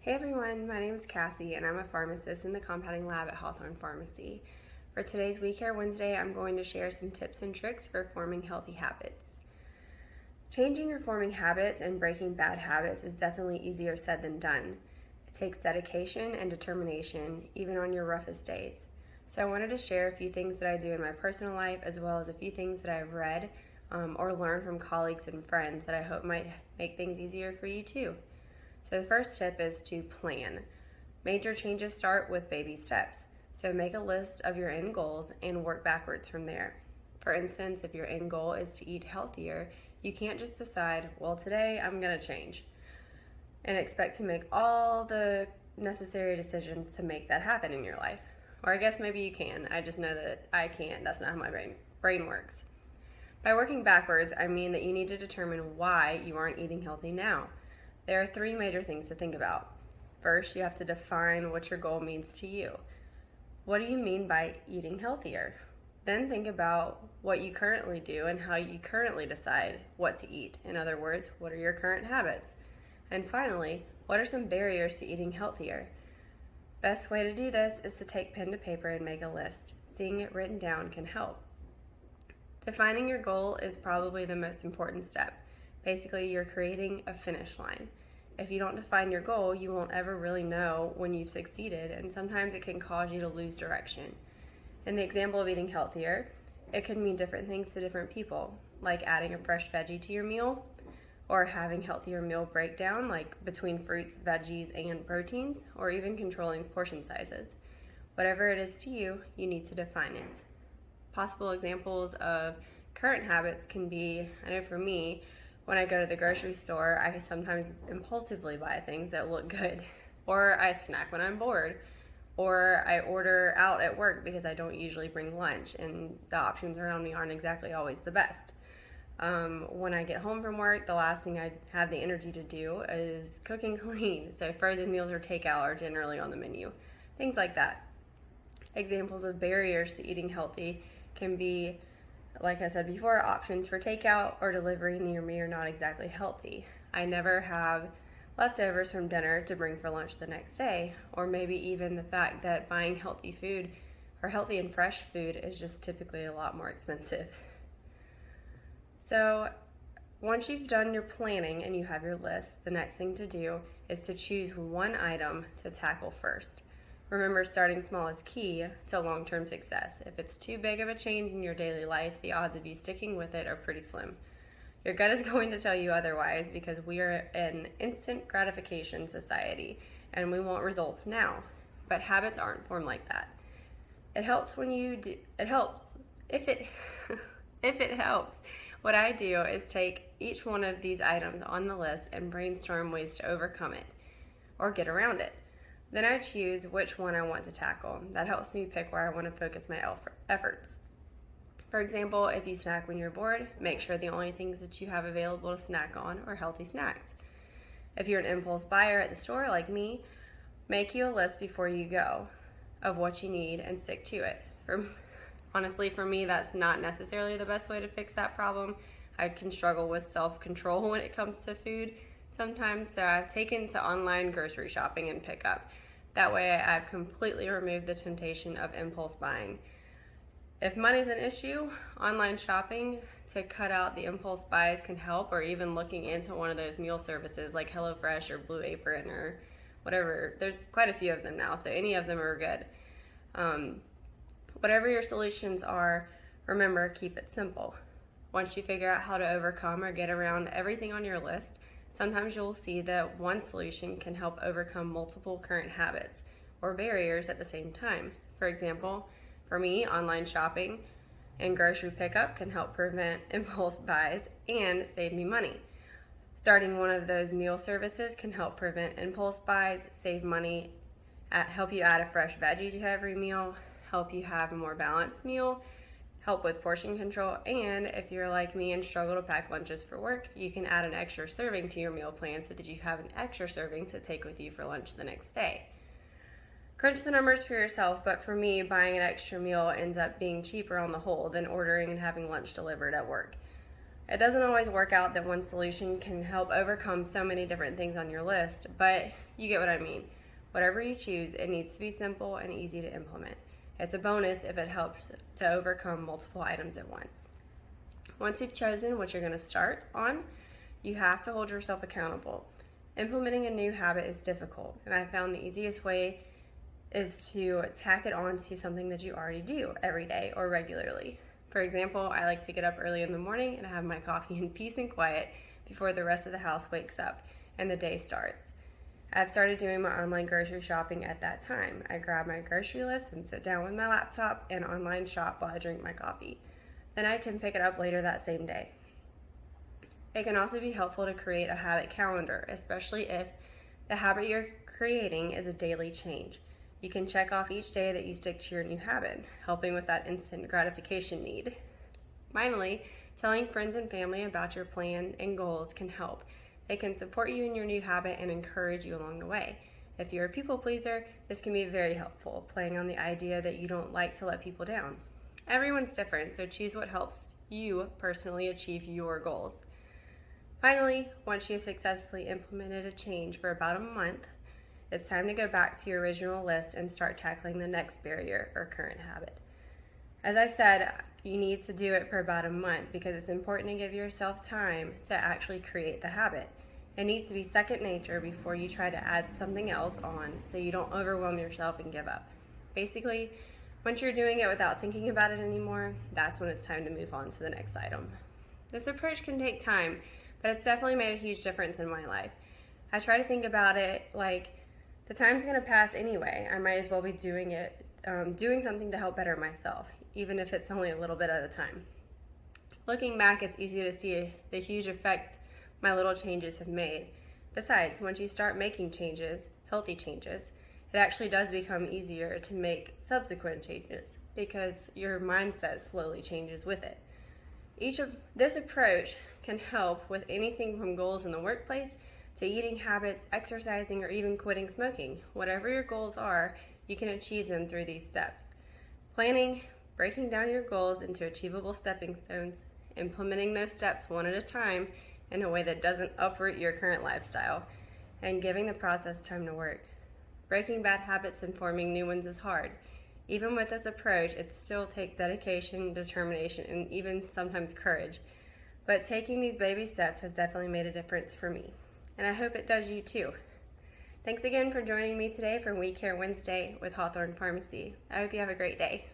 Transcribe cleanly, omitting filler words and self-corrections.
Hey everyone, my name is Cassey and I'm a pharmacist in the compounding lab at Hawthorne Pharmacy. For today's We Care Wednesday, I'm going to share some tips and tricks for forming healthy habits. Changing or forming habits and breaking bad habits is definitely easier said than done. It takes dedication and determination, even on your roughest days. So I wanted to share a few things that I do in my personal life, as well as a few things that I've read or learned from colleagues and friends that I hope might make things easier for you too. So the first tip is to plan. Major changes start with baby steps. So make a list of your end goals and work backwards from there. For instance, if your end goal is to eat healthier, you can't just decide, well, today I'm going to change and expect to make all the necessary decisions to make that happen in your life. Or I guess maybe you can. I just know that I can't. That's not how my brain works. By working backwards, I mean that you need to determine why you aren't eating healthy now. There are three major things to think about. First, you have to define what your goal means to you. What do you mean by eating healthier? Then think about what you currently do and how you currently decide what to eat. In other words, what are your current habits? And finally, what are some barriers to eating healthier? Best way to do this is to take pen to paper and make a list. Seeing it written down can help. Defining your goal is probably the most important step. Basically, you're creating a finish line. If you don't define your goal, you won't ever really know when you've succeeded, and sometimes it can cause you to lose direction. In the example of eating healthier, it could mean different things to different people, like adding a fresh veggie to your meal, or having healthier meal breakdown, like between fruits, veggies, and proteins, or even controlling portion sizes. Whatever it is to you, you need to define it. Possible examples of current habits can be, I know for me, when I go to the grocery store, I sometimes impulsively buy things that look good, or I snack when I'm bored, or I order out at work because I don't usually bring lunch and the options around me aren't exactly always the best. When I get home from work, the last thing I have the energy to do is cook and clean, so frozen meals or takeout are generally on the menu, things like that. Examples of barriers to eating healthy can be, like I said before, options for takeout or delivery near me are not exactly healthy. I never have leftovers from dinner to bring for lunch the next day, or maybe even the fact that buying healthy food or healthy and fresh food is just typically a lot more expensive. So once you've done your planning and you have your list, the next thing to do is to choose one item to tackle first. Remember, starting small is key to long-term success. If it's too big of a change in your daily life, the odds of you sticking with it are pretty slim. Your gut is going to tell you otherwise because we are an instant gratification society and we want results now. But habits aren't formed like that. It helps when you do. It helps if it if it helps. What I do is take each one of these items on the list and brainstorm ways to overcome it or get around it. Then I choose which one I want to tackle. That helps me pick where I want to focus my efforts. For example, if you snack when you're bored, make sure the only things that you have available to snack on are healthy snacks. If you're an impulse buyer at the store like me, make you a list before you go of what you need and stick to it. Honestly, for me, that's not necessarily the best way to fix that problem. I can struggle with self-control when it comes to food sometimes, so I've taken to online grocery shopping and pickup. That way I've completely removed the temptation of impulse buying. If money's an issue, online shopping to cut out the impulse buys can help, or even looking into one of those meal services like HelloFresh or Blue Apron or whatever. There's quite a few of them now, so any of them are good. Whatever your solutions are, remember, keep it simple. Once you figure out how to overcome or get around everything on your list, sometimes you'll see that one solution can help overcome multiple current habits or barriers at the same time. For example, for me, online shopping and grocery pickup can help prevent impulse buys and save me money. Starting one of those meal services can help prevent impulse buys, save money, help you add a fresh veggie to every meal, help you have a more balanced meal, help with portion control, and if you're like me and struggle to pack lunches for work, you can add an extra serving to your meal plan so that you have an extra serving to take with you for lunch the next day. Crunch the numbers for yourself, but for me, buying an extra meal ends up being cheaper on the whole than ordering and having lunch delivered at work. It doesn't always work out that one solution can help overcome so many different things on your list, but you get what I mean. Whatever you choose, it needs to be simple and easy to implement. It's a bonus if it helps to overcome multiple items at once. Once you've chosen what you're going to start on, you have to hold yourself accountable. Implementing a new habit is difficult, and I found the easiest way is to tack it on to something that you already do every day or regularly. For example, I like to get up early in the morning and have my coffee in peace and quiet before the rest of the house wakes up and the day starts. I've started doing my online grocery shopping at that time. I grab my grocery list and sit down with my laptop and online shop while I drink my coffee. Then I can pick it up later that same day. It can also be helpful to create a habit calendar, especially if the habit you're creating is a daily change. You can check off each day that you stick to your new habit, helping with that instant gratification need. Finally, telling friends and family about your plan and goals can help. They can support you in your new habit and encourage you along the way. If you're a people pleaser, this can be very helpful, playing on the idea that you don't like to let people down. Everyone's different, so choose what helps you personally achieve your goals. Finally, once you've successfully implemented a change for about a month, it's time to go back to your original list and start tackling the next barrier or current habit. As I said, you need to do it for about a month because it's important to give yourself time to actually create the habit. It needs to be second nature before you try to add something else on so you don't overwhelm yourself and give up. Basically, once you're doing it without thinking about it anymore, that's when it's time to move on to the next item. This approach can take time, but it's definitely made a huge difference in my life. I try to think about it like the time's going to pass anyway. I might as well be doing something to help better myself, even if it's only a little bit at a time. Looking back, it's easy to see the huge effect my little changes have made. Besides, once you start making changes, healthy changes, it actually does become easier to make subsequent changes because your mindset slowly changes with it. This approach can help with anything from goals in the workplace to eating habits, exercising, or even quitting smoking. Whatever your goals are, you can achieve them through these steps. Planning, breaking down your goals into achievable stepping stones, implementing those steps one at a time in a way that doesn't uproot your current lifestyle, and giving the process time to work. Breaking bad habits and forming new ones is hard. Even with this approach, it still takes dedication, determination, and even sometimes courage. But taking these baby steps has definitely made a difference for me. And I hope it does you too. Thanks again for joining me today for We Care Wednesday with Hawthorne Pharmacy. I hope you have a great day.